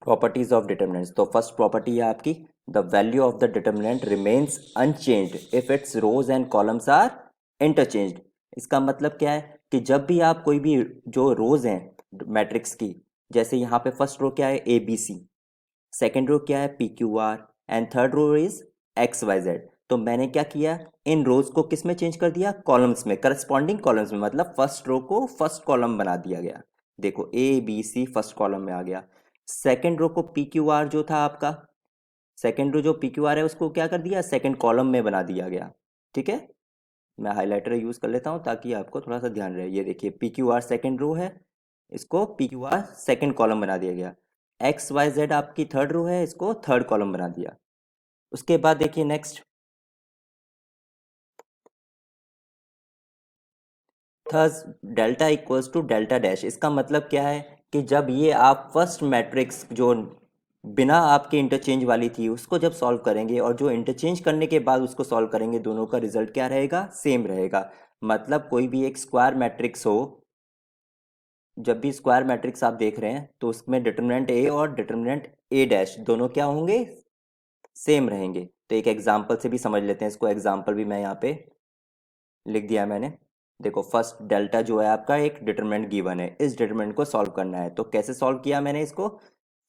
Properties of determinants. तो first property है आपकी, the value of the determinant remains unchanged if its rows and columns are interchanged. इसका मतलब क्या है कि जब भी आप कोई भी जो रोज हैं मैट्रिक्स की, जैसे यहाँ पे फर्स्ट रो क्या है ए बी सी, सेकेंड रो क्या है P Q R, and third row is X Y Z. तो मैंने क्या किया, इन रोज को किस में चेंज कर दिया, कॉलम्स में, करस्पॉन्डिंग कॉलम्स में, मतलब फर्स्ट रो को फर्स्ट कॉलम बना दिया गया। देखो A B C first column में आ गया। सेकेंड रो को पी क्यू आर जो था आपका, सेकेंड रो जो पी क्यू आर है उसको क्या कर दिया, सेकेंड कॉलम में बना दिया गया। ठीक है, मैं हाईलाइटर यूज कर लेता हूँ ताकि आपको थोड़ा सा ध्यान रहे। ये देखिए P Q R second row है, इसको P Q R second column बना दिया गया। एक्स वाई जेड आपकी थर्ड रो है, इसको थर्ड कॉलम बना दिया। उसके बाद देखिए next, thus delta equals to delta dash. इसका मतलब क्या है कि जब ये आप फर्स्ट मैट्रिक्स जो बिना आपके इंटरचेंज वाली थी उसको जब सॉल्व करेंगे और जो इंटरचेंज करने के बाद उसको सॉल्व करेंगे, दोनों का रिजल्ट क्या रहेगा, सेम रहेगा। मतलब कोई भी एक स्क्वायर मैट्रिक्स हो, जब भी स्क्वायर मैट्रिक्स आप देख रहे हैं तो उसमें डिटर्मिनेंट ए और डिटर्मिनेंट ए डैश दोनों क्या होंगे, सेम रहेंगे। तो एक एग्जांपल से भी समझ लेते हैं इसको। एग्जांपल भी मैं यहाँ पे लिख दिया मैंने। देखो फर्स्ट डेल्टा जो है आपका एक डिटरमिनेंट गिवन है, इस डिटरमिनेंट को सॉल्व करना है। तो कैसे सॉल्व किया मैंने इसको,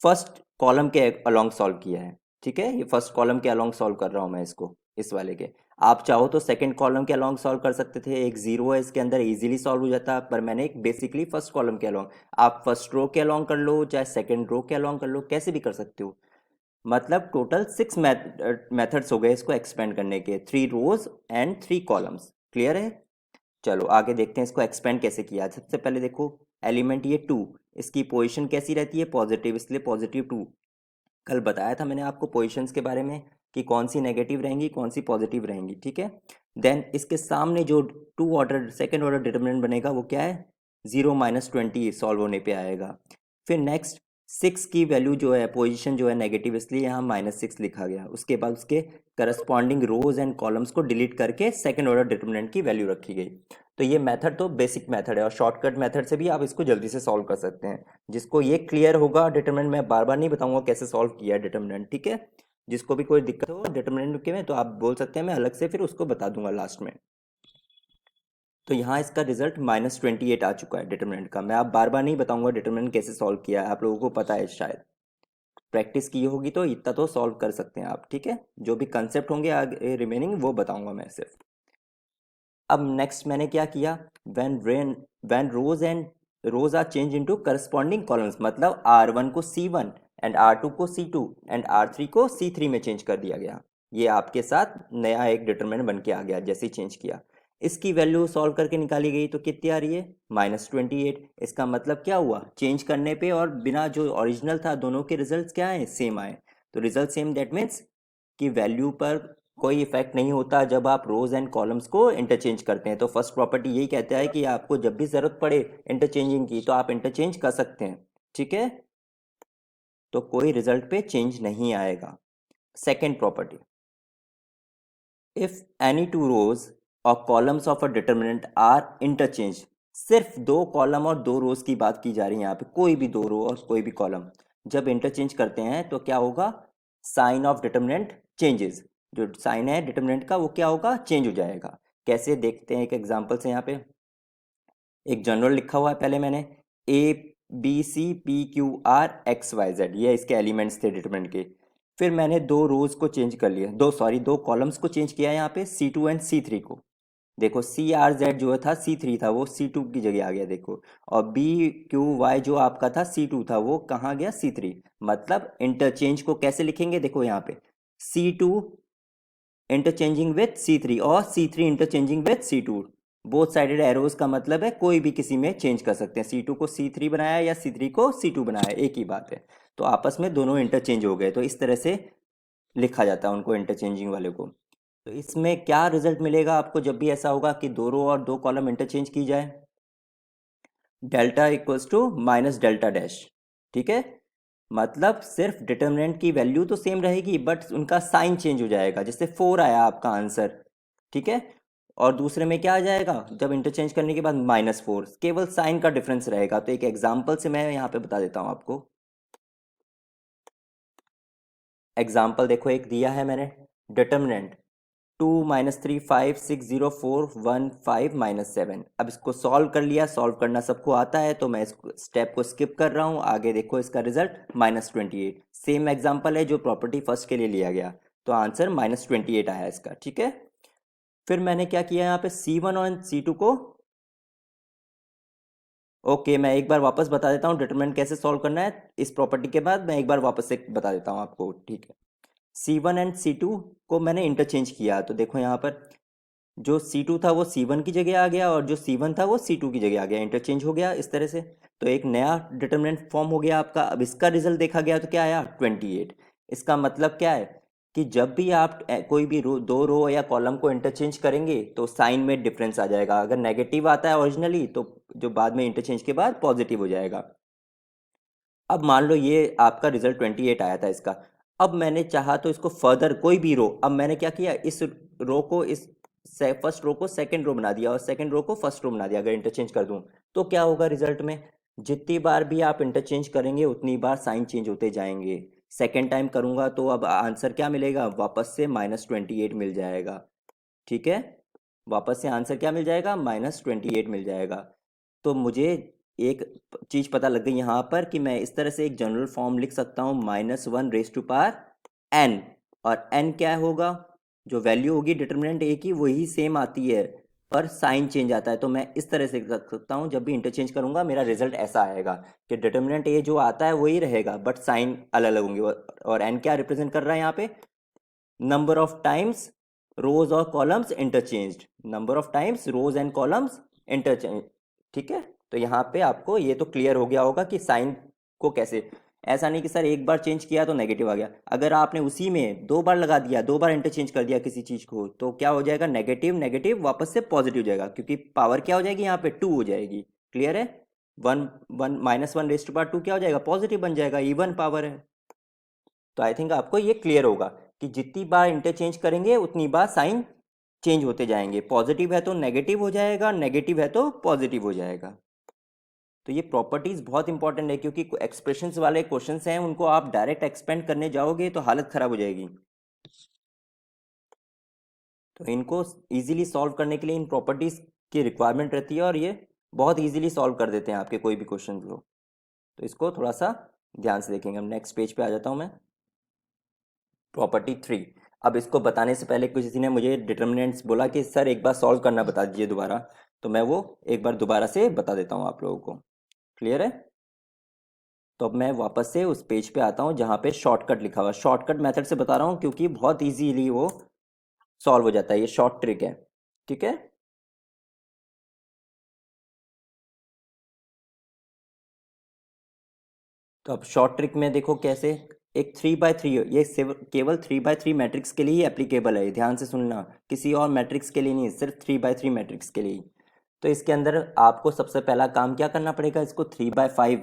फर्स्ट कॉलम के अलोंग सॉल्व किया है। ठीक है, ये फर्स्ट कॉलम के अलोंग सॉल्व कर रहा हूँ मैं इसको, इस वाले के। आप चाहो तो सेकंड कॉलम के अलोंग सॉल्व कर सकते थे, एक जीरो है इसके अंदर, इजीली सॉल्व हो जाता, पर मैंने एक बेसिकली फर्स्ट कॉलम के अलोंग। आप फर्स्ट रो के अलोंग कर लो चाहे सेकंड रो के अलोंग कर लो, कैसे भी कर सकते हो। मतलब टोटल 6 मेथड्स हो गए इसको एक्सपेंड करने के, 3 रोज एंड 3 कॉलम्स। क्लियर है। चलो आगे देखते हैं इसको एक्सपेंड कैसे किया। सबसे पहले देखो एलिमेंट ये 2, इसकी पोजीशन कैसी रहती है, पॉजिटिव, इसलिए पॉजिटिव 2। कल बताया था मैंने आपको पोजीशंस के बारे में कि कौन सी नेगेटिव रहेंगी कौन सी पॉजिटिव रहेंगी। ठीक है, देन इसके सामने जो two order second order determinant बनेगा वो क्या है, 0 - 20 सॉल्व होने पे आएगा। फिर नेक्स्ट 6 की वैल्यू जो है, पोजीशन जो है नेगेटिव, इसलिए यहाँ -6 लिखा गया। उसके बाद उसके करस्पॉन्डिंग रोज एंड कॉलम्स को डिलीट करके सेकेंड ऑर्डर डिटर्मिनेंट की वैल्यू रखी गई। तो ये मेथड तो बेसिक मेथड है और शॉर्टकट मेथड से भी आप इसको जल्दी से सॉल्व कर सकते हैं। जिसको ये क्लियर होगा डिटर्मिनेंट, मैं बार बार नहीं बताऊंगा कैसे सॉल्व किया है डिटर्मिनेंट। ठीक है, जिसको भी कोई दिक्कत हो डिटर्मिनेंट के में तो आप बोल सकते हैं, मैं अलग से फिर उसको बता दूंगा लास्ट में। तो यहाँ इसका रिजल्ट -28 आ चुका है डिटर्मिनेंट का। मैं आप बार बार नहीं बताऊंगा डिटर्मिनेंट कैसे सॉल्व किया है, आप लोगों को पता है शायद, प्रैक्टिस की होगी तो इतना तो सॉल्व कर सकते हैं आप। ठीक है, जो भी कंसेप्ट होंगे आगे रिमेनिंग वो बताऊंगा मैं सिर्फ। अब नेक्स्ट मैंने क्या किया, when rows are change into corresponding columns, मतलब R1 को C1 एंड R2 को C2 एंड R3 को C3 में चेंज कर दिया गया। ये आपके साथ नया एक डिटरमिनेंट बन के आ गया जैसे ही चेंज किया। इसकी वैल्यू सॉल्व करके निकाली गई तो कितनी आ रही है, -28। इसका मतलब क्या हुआ, चेंज करने पे और बिना जो ओरिजिनल था दोनों के रिजल्ट क्या आए, सेम आए। तो रिजल्ट सेम, दैट मीन्स कि वैल्यू पर कोई इफेक्ट नहीं होता जब आप रोज एंड कॉलम्स को इंटरचेंज करते हैं। तो फर्स्ट प्रॉपर्टी यही कहता है कि आपको जब भी जरूरत पड़े इंटरचेंजिंग की तो आप इंटरचेंज कर सकते हैं। ठीक है, तो कोई रिजल्ट पे चेंज नहीं आएगा। Second property, if any two rows और columns of a determinant are interchange, सिर्फ दो कॉलम और दो रोज की बात की जा रही है यहाँ पे, कोई भी दो रो और कोई भी कॉलम जब इंटरचेंज करते हैं तो क्या होगा, साइन ऑफ डिटर्मिनेंट चेंजेस। जो साइन है डिटर्मिनेंट का वो क्या होगा, चेंज हो जाएगा। कैसे देखते हैं एक एग्जांपल से। यहाँ पे एक जनरल लिखा हुआ है पहले मैंने, ABCPQRXYZ, ये इसके एलिमेंट्स थे डिटरमिनेंट के। फिर मैंने दो रोज को चेंज कर लिया, दो कॉलम्स को चेंज किया यहाँ पे, C2 एंड C3 को। देखो CRZ जो था C3 था, वो C2 की जगह आ गया देखो। और BQY जो आपका था C2 था, वो कहाँ गया, C3। मतलब इंटरचेंज को कैसे लिखेंगे, देखो यहाँ पे C2 इंटरचेंजिंग विथ C3 और C3 interchanging with C2। Both sided arrows का मतलब है कोई भी किसी में चेंज कर सकते हैं, C2 को C3 बनाया या C3 को C2 बनाया, एक ही बात है। तो आपस में दोनों इंटरचेंज हो गए, तो इस तरह से लिखा जाता है उनको, इंटरचेंजिंग वाले को। तो इसमें क्या रिजल्ट मिलेगा आपको जब भी ऐसा होगा कि दो रो और दो कॉलम इंटरचेंज की जाए, delta equals to minus delta dash. ठीक है, मतलब सिर्फ डिटर्मिनेंट की वैल्यू तो सेम रहेगी बट उनका साइन चेंज हो जाएगा। जैसे 4 आया आपका आंसर, ठीक है, और दूसरे में क्या आ जाएगा जब इंटरचेंज करने के बाद, -4, केवल साइन का डिफरेंस रहेगा। तो एक एग्जांपल से मैं यहाँ पे बता देता हूँ आपको। एग्जाम्पल देखो एक दिया है मैंने, डिटर्मिनेंट 2 - 3 5 6 0 4 1 5 - 7। अब इसको सॉल्व कर लिया, सॉल्व करना सबको आता है तो मैं इस स्टेप को स्किप कर रहा हूँ। आगे देखो इसका रिजल्ट -28। सेम एग्जाम्पल है जो प्रॉपर्टी फर्स्ट के लिए लिया गया, तो आंसर -28 आया इसका। ठीक है, फिर मैंने क्या किया यहाँ पे C1 और C2 को, ओके मैं एक बार वापस बता देता हूँ डिटरमिनेंट कैसे सॉल्व करना है। इस प्रॉपर्टी के बाद मैं एक बार वापस से बता देता हूँ आपको। ठीक है, C1 एंड C2 को मैंने इंटरचेंज किया, तो देखो यहाँ पर जो C2 था वो C1 की जगह आ गया और जो C1 था वो C2 की जगह आ गया, इंटरचेंज हो गया इस तरह से। तो एक नया डिटर्मिनेंट फॉर्म हो गया आपका। अब इसका रिजल्ट देखा गया तो क्या आया 28। इसका मतलब क्या है कि जब भी आप कोई भी दो रो या कॉलम को इंटरचेंज करेंगे तो साइन में डिफरेंस आ जाएगा। अगर नेगेटिव आता है ओरिजिनली तो जो बाद में इंटरचेंज के बाद पॉजिटिव हो जाएगा। अब मान लो ये आपका रिजल्ट 28 आया था इसका। अब मैंने चाहा तो इसको फर्दर कोई भी रो, अब मैंने क्या किया इस रो को इस फर्स्ट रो को सेकंड रो बना दिया और सेकंड रो को फर्स्ट रो बना दिया। अगर इंटरचेंज कर दूं तो क्या होगा रिजल्ट में, जितनी बार भी आप इंटरचेंज करेंगे उतनी बार साइन चेंज होते जाएंगे। सेकेंड टाइम करूंगा तो अब आंसर क्या मिलेगा, वापस से -28 मिल जाएगा। ठीक है, वापस से आंसर क्या मिल जाएगा, -28 मिल जाएगा। तो मुझे एक चीज़ पता लग गई यहाँ पर कि मैं इस तरह से एक जनरल फॉर्म लिख सकता हूँ -1 और n क्या होगा, जो वैल्यू होगी डिटर्मिनेंट ए की वही सेम आती है पर साइन चेंज आता है। तो मैं इस तरह से रख सकता हूँ, जब भी इंटरचेंज करूंगा मेरा रिजल्ट ऐसा आएगा कि डिटर्मिनेंट ए जो आता है वही रहेगा बट साइन अलग अलग होंगे। और n क्या रिप्रेजेंट कर रहा है यहाँ पे, नंबर ऑफ टाइम्स रोज और columns interchanged, number of times rows and columns interchange. ठीक है, तो यहाँ पे आपको ये तो क्लियर हो गया होगा कि साइन को कैसे, ऐसा नहीं कि सर एक बार चेंज किया तो नेगेटिव आ गया। अगर आपने उसी में दो बार लगा दिया, दो बार इंटरचेंज कर दिया किसी चीज़ को, तो क्या हो जाएगा, नेगेटिव नेगेटिव वापस से पॉजिटिव हो जाएगा, क्योंकि पावर क्या हो जाएगी यहाँ पे 2 हो जाएगी। क्लियर है, वन वन -1 क्या हो जाएगा, पॉजिटिव बन जाएगा, इवन पावर है। तो आई थिंक आपको ये क्लियर होगा कि जितनी बार इंटरचेंज करेंगे उतनी बार साइन चेंज होते जाएंगे। पॉजिटिव है तो नेगेटिव हो जाएगा, नेगेटिव है तो पॉजिटिव हो जाएगा। तो ये प्रॉपर्टीज बहुत इंपॉर्टेंट है, क्योंकि एक्सप्रेशंस वाले क्वेश्चंस हैं उनको आप डायरेक्ट एक्सपेंड करने जाओगे तो हालत खराब हो जाएगी। तो इनको इजीली सॉल्व करने के लिए इन प्रॉपर्टीज की रिक्वायरमेंट रहती है और ये बहुत इजीली सॉल्व कर देते हैं आपके कोई भी क्वेश्चन को। तो इसको थोड़ा सा ध्यान से देखेंगे। हम नेक्स्ट पेज पे आ जाता हूँ मैं, प्रॉपर्टी 3। अब इसको बताने से पहले किसी ने मुझे डिटर्मिनेंट्स बोला कि सर एक बार सॉल्व करना बता दीजिए दोबारा, तो मैं वो एक बार दोबारा से बता देता हूँ आप लोगों को। क्लियर है, तो अब मैं वापस से उस पेज पे आता हूँ जहाँ पे शॉर्टकट लिखा हुआ है। शॉर्टकट मेथड से बता रहा हूँ क्योंकि बहुत इजीली वो सॉल्व हो जाता है, ये शॉर्ट ट्रिक है। ठीक है, तो अब शॉर्ट ट्रिक में देखो कैसे, एक 3x3, ये केवल 3x3 मैट्रिक्स के लिए ही एप्लीकेबल है, ध्यान से सुनना, किसी और मैट्रिक्स के लिए नहीं, सिर्फ 3x3 मैट्रिक्स के लिए ही। तो इसके अंदर आपको सबसे पहला काम क्या करना पड़ेगा, इसको 3x5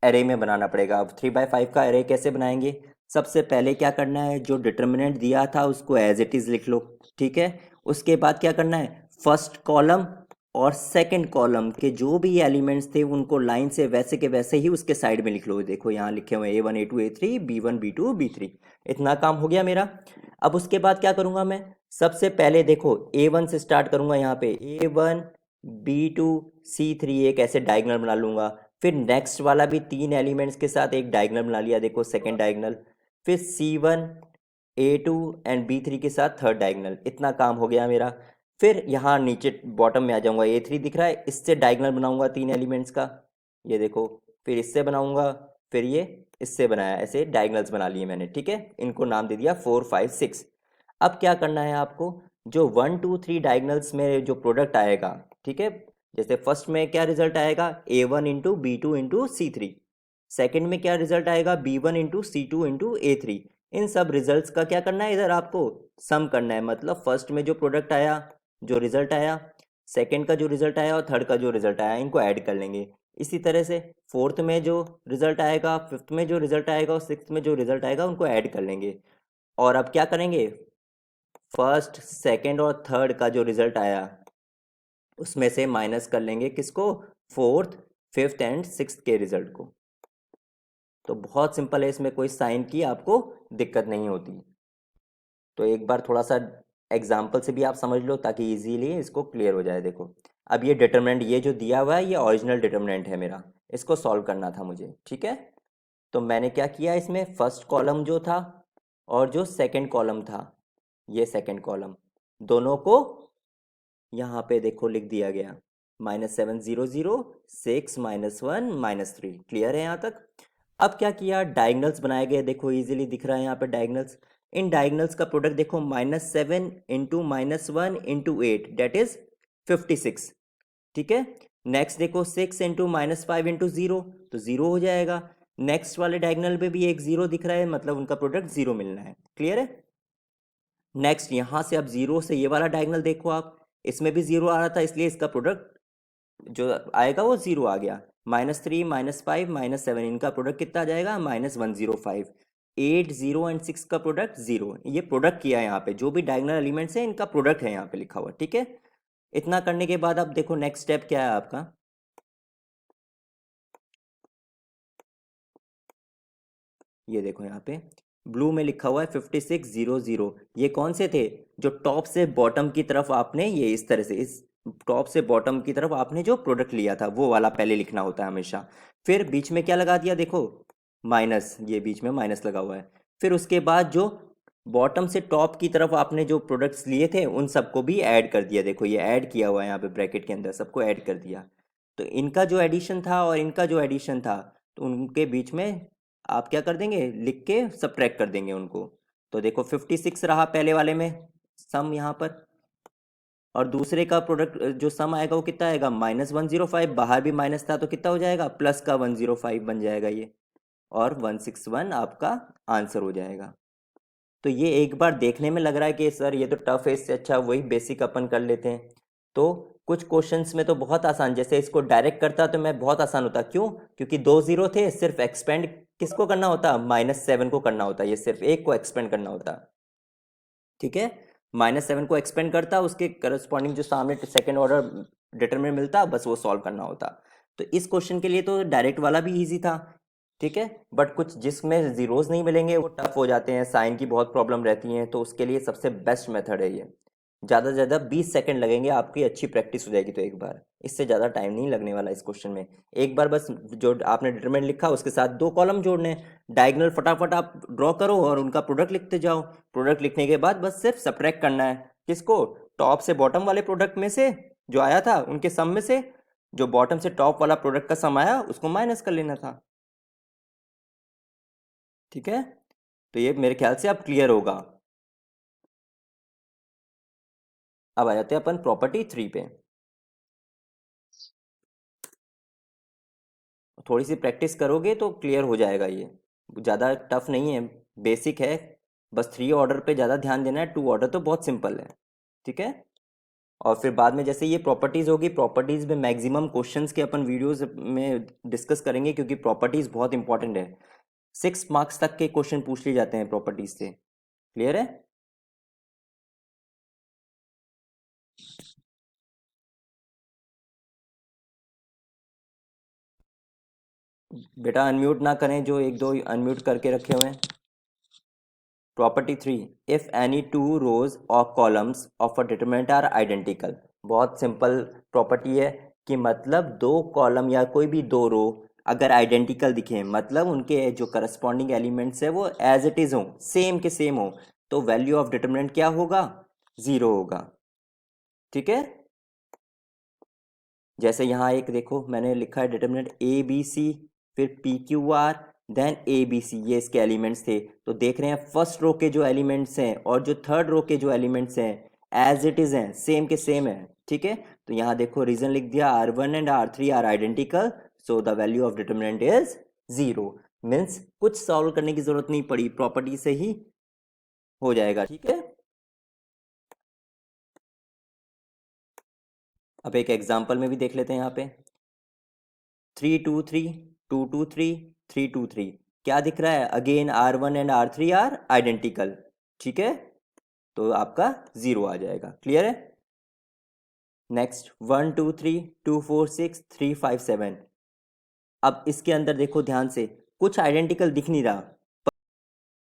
एरे में बनाना पड़ेगा। अब 3x5 का एरे कैसे बनाएंगे, सबसे पहले क्या करना है, जो डिटर्मिनेंट दिया था उसको एज इट इज़ लिख लो। ठीक है, उसके बाद क्या करना है, फर्स्ट कॉलम और सेकंड कॉलम के जो भी एलिमेंट्स थे उनको लाइन से वैसे के वैसे ही उसके साइड में लिख लो। देखो यहाँ लिखे हुए A1 A2 A3 B1 B2 B3, इतना काम हो गया मेरा। अब उसके बाद क्या करूँगा मैं, सबसे पहले देखो A1 से स्टार्ट करूँगा, यहाँ पे A1 B2 C3 एक ऐसे डायगोनल बना लूँगा। फिर नेक्स्ट वाला भी 3 एलिमेंट्स के साथ एक डायगोनल बना लिया, देखो सेकेंड डायगोनल। फिर C1 A2 एंड B3 के साथ थर्ड डायगोनल, इतना काम हो गया मेरा। फिर यहाँ नीचे बॉटम में आ जाऊंगा, A3 दिख रहा है, इससे डायगोनल बनाऊंगा 3 एलिमेंट्स का, ये देखो। फिर इससे बनाऊंगा, फिर ये इससे बनाया, ऐसे डायगोनल्स बना लिए मैंने। ठीक है, इनको नाम दे दिया 4 5 6। अब क्या करना है आपको, जो 1 2 3 डायगोनल्स में जो प्रोडक्ट आएगा, ठीक है, जैसे फर्स्ट में क्या रिजल्ट आएगा, A1 into B2 into C3। Second में क्या रिजल्ट आएगा, B1 into C2 into A3। इन सब रिजल्ट्स का क्या करना है, इधर आपको सम करना है। मतलब फर्स्ट में जो प्रोडक्ट आया, जो रिजल्ट आया, सेकंड का जो रिजल्ट आया और थर्ड का जो रिजल्ट आया, इनको ऐड कर लेंगे। इसी तरह से फोर्थ में जो रिजल्ट आएगा, फिफ्थ में जो रिजल्ट आएगा और सिक्स्थ में जो रिजल्ट आएगा उनको ऐड कर लेंगे। और अब क्या करेंगे, फर्स्ट सेकंड और थर्ड का जो रिजल्ट आया उसमें से माइनस कर लेंगे किसको, फोर्थ फिफ्थ एंड सिक्स्थ के रिजल्ट को। तो बहुत सिंपल है, इसमें कोई साइन की आपको दिक्कत नहीं होती। तो एक बार थोड़ा सा एग्जाम्पल से भी आप समझ लो ताकि इजीली इसको क्लियर हो जाए। देखो अब ये डिटर्मिनेंट, ये जो दिया हुआ है ये ओरिजिनल डिटर्मिनेंट है मेरा, इसको सॉल्व करना था मुझे, ठीक है। तो मैंने क्या किया, इसमें फर्स्ट कॉलम जो था और जो सेकंड कॉलम था, ये सेकंड कॉलम, दोनों को यहाँ पे देखो लिख दिया गया, -700 6 -1 -3। क्लियर है यहाँ तक। अब क्या किया, डायगनल्स बनाए गए, देखो इजीली दिख रहा है यहाँ पे डायगनल्स। इन डायगनल्स का प्रोडक्ट देखो, -7 इंटू -1 इंटू 8 डेट इज 56, ठीक है। नेक्स्ट देखो 6 इंटू -5 इंटू 0, तो 0 हो जाएगा। नेक्स्ट वाले डायगनल पे भी एक 0 दिख रहा है, मतलब उनका प्रोडक्ट 0 मिलना है। क्लियर है। नेक्स्ट यहाँ से अब 0 से ये वाला डायगनल देखो आप, इसमें भी 0 आ रहा था, इसलिए इसका प्रोडक्ट जो आएगा वो 0 आ गया। -3 -5 -7, इनका प्रोडक्ट कितना आ जाएगा, -105। 8 0 एंड 6 का प्रोडक्ट 0, ये प्रोडक्ट किया है यहाँ पे, जो भी डायगनल एलिमेंट्स है इनका प्रोडक्ट है यहाँ पे लिखा हुआ, ठीक है। इतना करने के बाद अब देखो नेक्स्ट स्टेप क्या है आपका, ये देखो यहाँ पे ब्लू में लिखा हुआ है 5600। ये कौन से थे, जो टॉप से बॉटम की तरफ आपने, ये इस तरह से, इस टॉप से बॉटम की तरफ आपने जो प्रोडक्ट लिया था वो वाला पहले लिखना होता है हमेशा। फिर बीच में क्या लगा दिया, देखो माइनस, ये बीच में माइनस लगा हुआ है। फिर उसके बाद जो बॉटम से टॉप की तरफ आपने जो प्रोडक्ट्स लिए थे उन सबको भी ऐड कर दिया, देखो ये ऐड किया हुआ है यहाँ पे ब्रैकेट के अंदर, सबको ऐड कर दिया। तो इनका जो एडिशन था और इनका जो एडिशन था, तो उनके बीच में आप क्या कर देंगे, लिख के सबट्रैक्ट कर देंगे उनको। तो देखो 56 रहा पहले वाले में सम यहाँ पर, और दूसरे का प्रोडक्ट जो सम आएगा वो कितना आएगा, -105। बाहर भी माइनस था तो कितना हो जाएगा, प्लस का 105 बन जाएगा ये, और 161 आपका आंसर हो जाएगा। तो ये एक बार देखने में लग रहा है कि सर ये तो टफ है, इससे अच्छा वही बेसिक अपन कर लेते हैं। तो कुछ क्वेश्चंस में तो बहुत आसान, जैसे इसको डायरेक्ट करता तो मैं बहुत आसान होता, क्यों, क्योंकि दो जीरो थे, सिर्फ एक्सपेंड किसको करना होता, -7 को करना होता, ये सिर्फ एक को एक्सपेंड करना होता, ठीक है। -7 को एक्सपेंड करता, उसके करस्पॉन्डिंग जो सामने सेकेंड ऑर्डर डिटरमिनेंट मिलता, बस वो सॉल्व करना होता। तो इस क्वेश्चन के लिए तो डायरेक्ट वाला भी इजी था, ठीक है। बट कुछ जिसमें जीरोस नहीं मिलेंगे वो टफ हो जाते हैं, साइन की बहुत प्रॉब्लम रहती है, तो उसके लिए सबसे बेस्ट मेथड है ये। ज़्यादा से ज़्यादा 20 सेकंड लगेंगे, आपकी अच्छी प्रैक्टिस हो जाएगी तो एक बार, इससे ज़्यादा टाइम नहीं लगने वाला इस क्वेश्चन में। एक बार बस जो आपने डिटरमिनेंट लिखा उसके साथ दो कॉलम जोड़ने, डायगोनल फटाफट आप ड्रॉ करो और उनका प्रोडक्ट लिखते जाओ। प्रोडक्ट लिखने के बाद बस सिर्फ सब्ट्रैक्ट करना है, किसको, टॉप से बॉटम वाले प्रोडक्ट में से जो आया था उनके सम में से जो बॉटम से टॉप वाला प्रोडक्ट का सम आया उसको माइनस कर लेना था, ठीक है। तो ये मेरे ख्याल से अब क्लियर होगा। अब आ जाते हैं अपन प्रॉपर्टी 3 पे। थोड़ी सी प्रैक्टिस करोगे तो क्लियर हो जाएगा ये, ज़्यादा टफ नहीं है, बेसिक है। बस 3 ऑर्डर पे ज़्यादा ध्यान देना है, 2 ऑर्डर तो बहुत सिंपल है, ठीक है। और फिर बाद में जैसे ये प्रॉपर्टीज़ होगी, प्रॉपर्टीज़ में मैक्सिमम क्वेश्चंस के अपन वीडियोस में डिस्कस करेंगे, क्योंकि प्रॉपर्टीज़ बहुत इंपॉर्टेंट है। 6 मार्क्स तक के क्वेश्चन पूछ लिए जाते हैं प्रॉपर्टीज़ से। क्लियर है। बेटा अनम्यूट ना करें, जो एक दो अनम्यूट करके रखे हुए हैं। Property 3, if any two rows और columns of a determinant are identical. बहुत सिंपल प्रॉपर्टी है कि मतलब दो कॉलम या कोई भी दो रो अगर आइडेंटिकल दिखे, मतलब उनके जो करस्पॉन्डिंग एलिमेंट्स है वो एज इट इज हो, सेम के सेम हो, तो वैल्यू ऑफ डिटरमिनेंट क्या होगा, 0 होगा, ठीक है। जैसे यहाँ एक देखो मैंने लिखा है डिटरमिनेंट ए बी सी, फिर P Q R, then A B C, ये इसके एलिमेंट्स थे। तो देख रहे हैं फर्स्ट रो के जो एलिमेंट्स हैं और जो थर्ड रो के जो एलिमेंट्स हैं एज इट इज हैं, सेम के सेम है, ठीक है। तो यहाँ देखो रीजन लिख दिया, R1 and R3 are identical, so the value of determinant is 0। Means कुछ सॉल्व करने की जरूरत नहीं पड़ी, प्रॉपर्टी से ही हो जाएगा, ठीक है। अब एक एग्जाम्पल में भी देख लेते हैं यहाँ पे, 3 2 3 2 2 3 3 2 3, क्या दिख रहा है, again R1 and R3 are identical, ठीक है। तो आपका 0 आ जाएगा। क्लियर है। नेक्स्ट 1 2 3 2 4 6 3 5 7। अब इसके अंदर देखो ध्यान से, कुछ आइडेंटिकल दिख नहीं रहा।